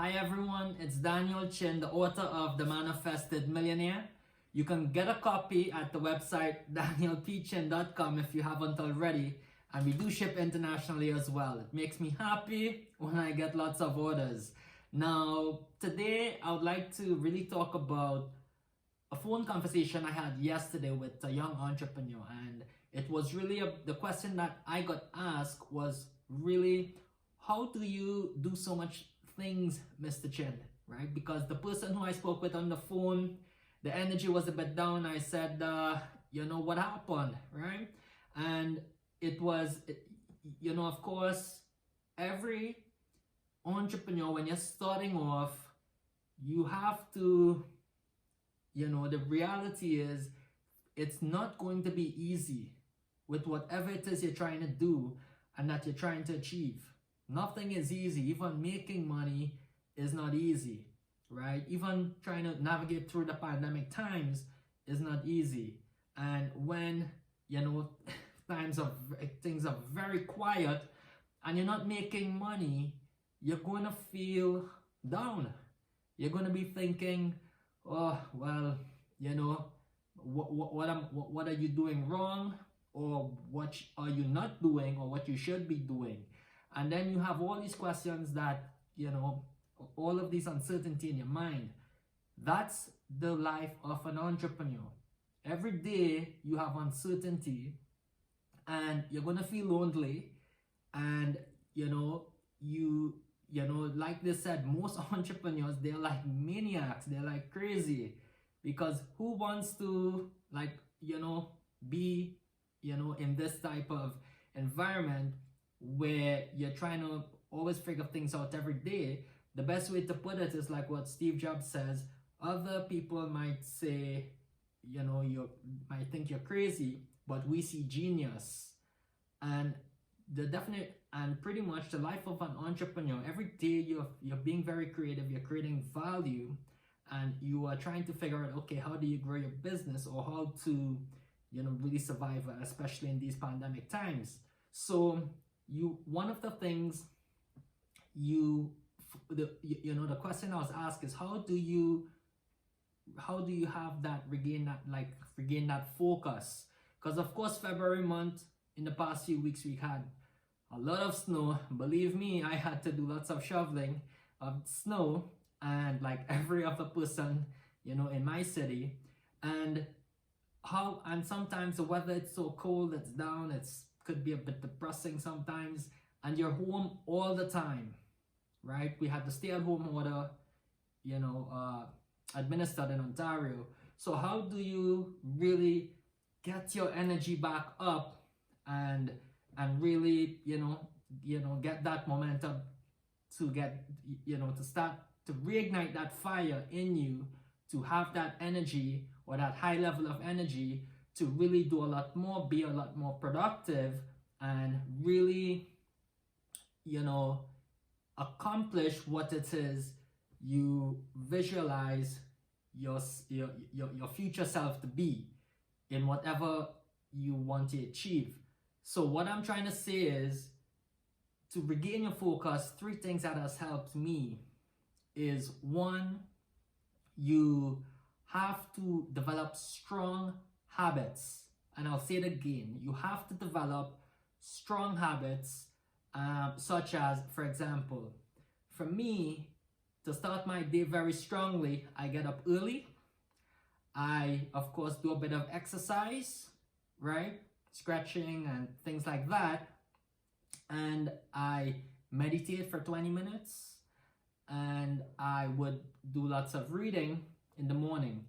Hi everyone, it's Daniel Chin, the author of The Manifested Millionaire. You can get a copy at the website danielpchin.com if you haven't already, and we do ship internationally as well. It makes me happy when I get lots of orders. Now, today I would like to really talk about a phone conversation I had yesterday with a young entrepreneur, and it was really the question that I got asked was really, how do you do so much things, Mr. Chin, right? Because the person who I spoke with on the phone, the energy was a bit down. I said, what happened, right? And it was, of course, every entrepreneur, when you're starting off, you have to, the reality is it's not going to be easy with whatever it is you're trying to do and that you're trying to achieve. Nothing is easy. Even making money is not easy, right? Even trying to navigate through the pandemic times is not easy. And when, things are very quiet and you're not making money, you're going to feel down. You're going to be thinking, oh, well, what are you doing wrong? Or what are you not doing, or what you should be doing? And then you have all these questions that, all of this uncertainty in your mind. That's the life of an entrepreneur. Every day you have uncertainty and you're going to feel lonely. And, like they said, most entrepreneurs, they're like maniacs. They're like crazy, because who wants to be, in this type of environment where you're trying to always figure things out every day? The best way to put it is like what Steve Jobs says: other people might say, you might think you're crazy, but we see genius. And pretty much the life of an entrepreneur, every day you're being very creative, you're creating value, and you are trying to figure out, okay, how do you grow your business, or how to really survive, especially in these pandemic times. So one of the things the question I was asked is, how do you have that, regain that focus? Because of course, February month, in the past few weeks, we had a lot of snow. Believe me, I had to do lots of shoveling of snow, and like every other person, in my city. And sometimes the weather, it's so cold, it's down, could be a bit depressing sometimes, and you're home all the time, right? We had the stay-at-home order, administered in Ontario. So how do you really get your energy back up and really, get that momentum to to start to reignite that fire in you, to have that energy, or that high level of energy, to really do a lot more, be a lot more productive, and really, accomplish what it is you visualize your future self to be in whatever you want to achieve. So what I'm trying to say is, to regain your focus, 3 things that has helped me is: 1, you have to develop strong habits. And I'll say it again, you have to develop strong habits, such as, for example, for me, to start my day very strongly, I get up early. I, of course, do a bit of exercise, right? Stretching and things like that. And I meditate for 20 minutes. And I would do lots of reading in the morning.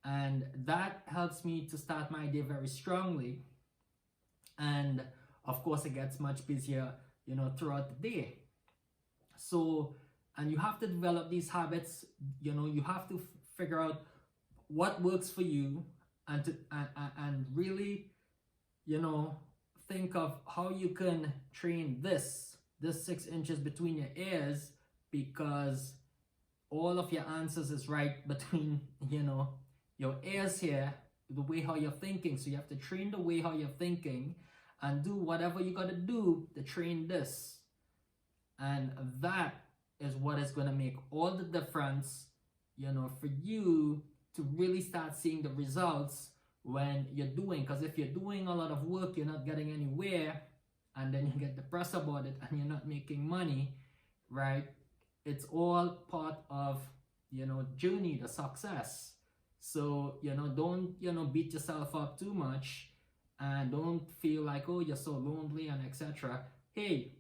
And that helps me to start my day very strongly. And of course, it gets much busier, throughout the day. So, and you have to develop these habits. You have to figure out what works for you, and really, think of how you can train this 6 inches between your ears, because all of your answers is right between, your ears here, the way how you're thinking. So you have to train the way how you're thinking, and do whatever you got to do to train this. And that is what is going to make all the difference, for you to really start seeing the results when you're doing. Because if you're doing a lot of work, you're not getting anywhere, and then you get depressed about it and you're not making money, right? It's all part of, journey, the success. So, don't, beat yourself up too much, and don't feel like, oh, you're so lonely and etc. Hey,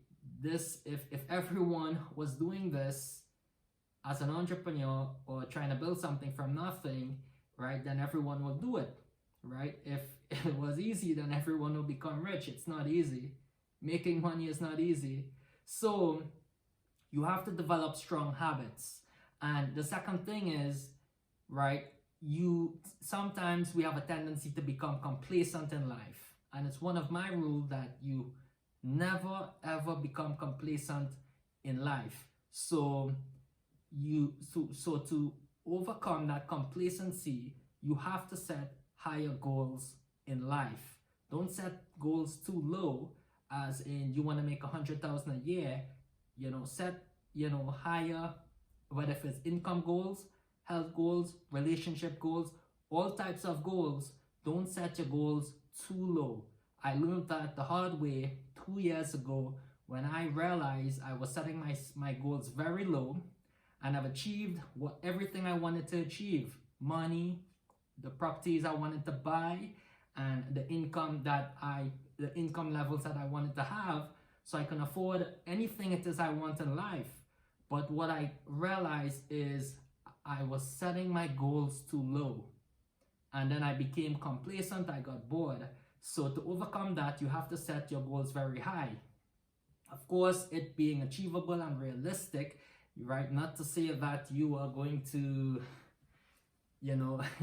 if everyone was doing this as an entrepreneur or trying to build something from nothing, right, then everyone will do it, right? If it was easy, then everyone will become rich. It's not easy. Making money is not easy. So you have to develop strong habits. And the second thing is, right, sometimes we have a tendency to become complacent in life. And it's one of my rules that you never ever become complacent in life. So to overcome that complacency, you have to set higher goals in life. Don't set goals too low, as in you want to make 100,000 a year. Set higher, whether if it's income goals, health goals, relationship goals, all types of goals. Don't set your goals too low. I learned that the hard way 2 years ago, when I realized I was setting my goals very low, and I've achieved everything I wanted to achieve. Money, the properties I wanted to buy, and the income levels that I wanted to have, so I can afford anything it is I want in life. But what I realized is I was setting my goals too low, and then I became complacent. I got bored. So to overcome that, you have to set your goals very high. Of course, it being achievable and realistic, right? Not to say that you are going to,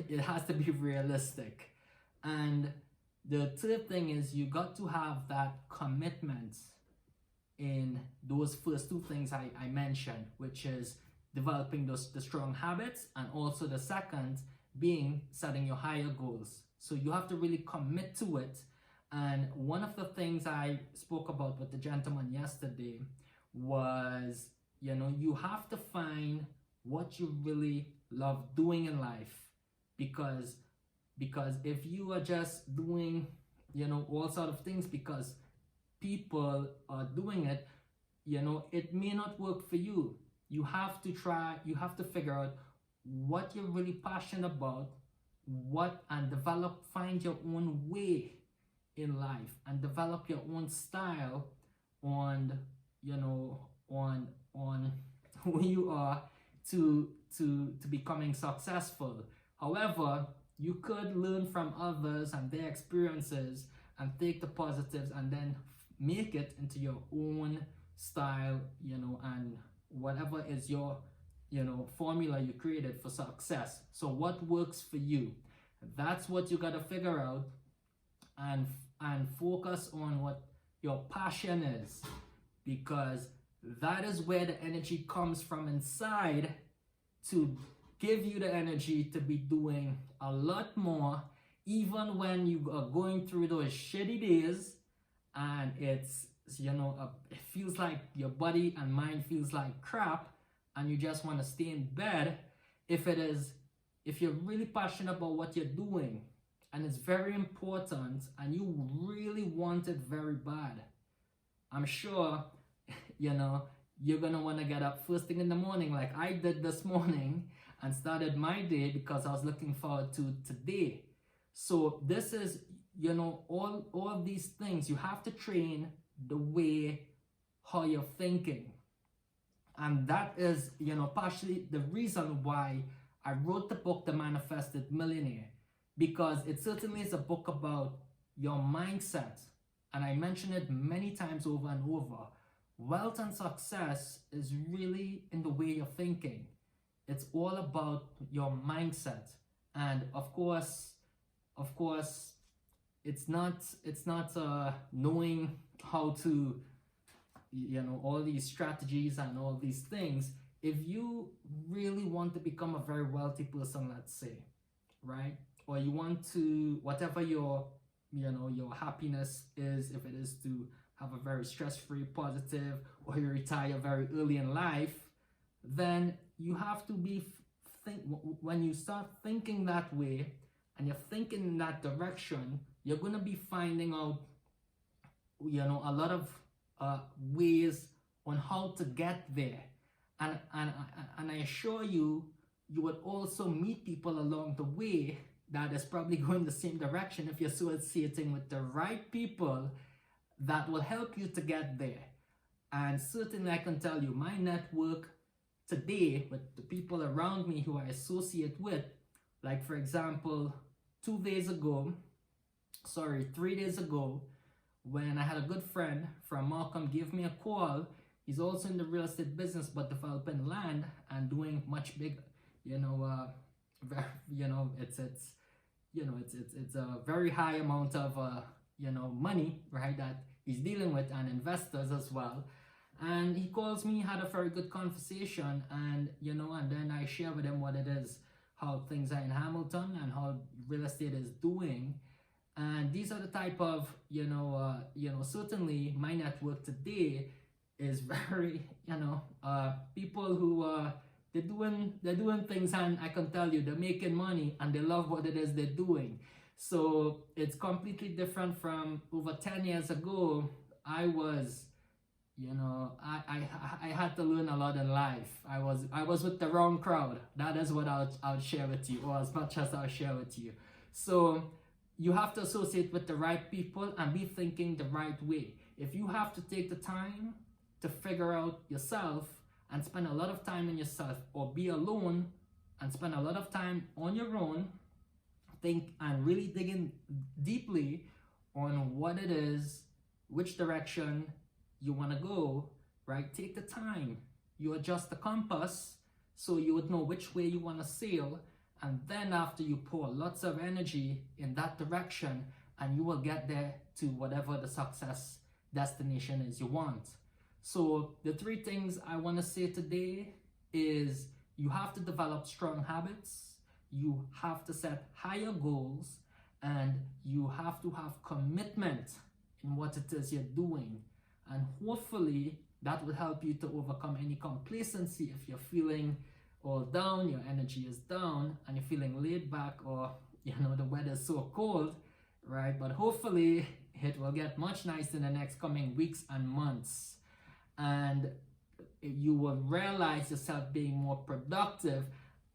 it has to be realistic. And the third thing is you got to have that commitment in those first two things I mentioned, which is developing the strong habits, and also the second being setting your higher goals. So you have to really commit to it. And one of the things I spoke about with the gentleman yesterday was, you have to find what you really love doing in life. Because if you are just doing, all sort of things because people are doing it, it may not work for you. You have to figure out what you're really passionate about, and find your own way in life, and develop your own style on who you are to becoming successful. However, you could learn from others and their experiences and take the positives and then make it into your own style, and whatever is your formula you created for success. So what works for you? That's what you got to figure out, and focus on what your passion is, because that is where the energy comes from inside to give you the energy to be doing a lot more, even when you are going through those shitty days and it's it feels like your body and mind feels like crap and you just want to stay in bed. If you're really passionate about what you're doing and it's very important and you really want it very bad, I'm sure you're gonna want to get up first thing in the morning, like I did this morning, and started my day because I was looking forward to today. So this is all these things you have to train the way how you're thinking. And that is partially the reason why I wrote the book The Manifested Millionaire, because it certainly is a book about your mindset, and I mention it many times over and over. Wealth and success is really in the way you're thinking. It's all about your mindset. And of course it's not knowing how to all these strategies and all these things. If you really want to become a very wealthy person, let's say, right, or you want to, whatever your your happiness is, if it is to have a very stress-free, positive, or you retire very early in life, then you have to be when you start thinking that way and you're thinking in that direction, you're going to be finding out, a lot of ways on how to get there. And I assure you, you would also meet people along the way that is probably going the same direction if you're associating with the right people that will help you to get there. And certainly I can tell you, my network today with the people around me who I associate with, like for example, 3 days ago, when I had a good friend from Markham give me a call. He's also in the real estate business, but developing land and doing much bigger, it's a very high amount of money, right, that he's dealing with, and investors as well. And he calls me, had a very good conversation, and and then I share with him what it is, how things are in Hamilton and how real estate is doing. And these are the type of certainly my network today is very people who they're doing things, and I can tell you they're making money and they love what it is they're doing. So it's completely different from over 10 years ago. I was I had to learn a lot in life. I was with the wrong crowd. That is what I'll share with you, or as much as I'll share with you. So you have to associate with the right people and be thinking the right way. If you have to take the time to figure out yourself and spend a lot of time in yourself, or be alone and spend a lot of time on your own, think and really digging deeply on what it is, which direction you want to go, right? Take the time. You adjust the compass so you would know which way you want to sail, and then after you pour lots of energy in that direction, and you will get there to whatever the success destination is you want. So the 3 things I want to say today is you have to develop strong habits, you have to set higher goals, and you have to have commitment in what it is you're doing. And hopefully that will help you to overcome any complacency if you're feeling all down, your energy is down, and you're feeling laid back, or the weather is so cold, right? But hopefully it will get much nicer in the next coming weeks and months, and you will realize yourself being more productive,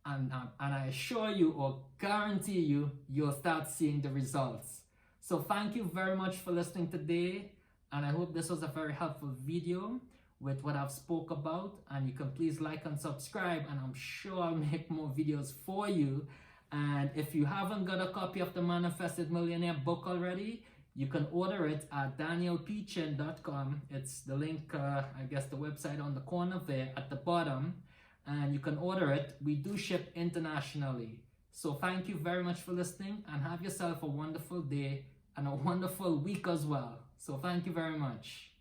and I assure you or guarantee you, you'll start seeing the results. So thank you very much for listening today, and I hope this was a very helpful video with what I've spoke about, and you can please like and subscribe, and I'm sure I'll make more videos for you. And if you haven't got a copy of the Manifested Millionaire book already, you can order it at danielpchin.com. It's the link, I guess the website on the corner there at the bottom, and you can order it. We do ship internationally. So thank you very much for listening, and have yourself a wonderful day and a wonderful week as well. So thank you very much.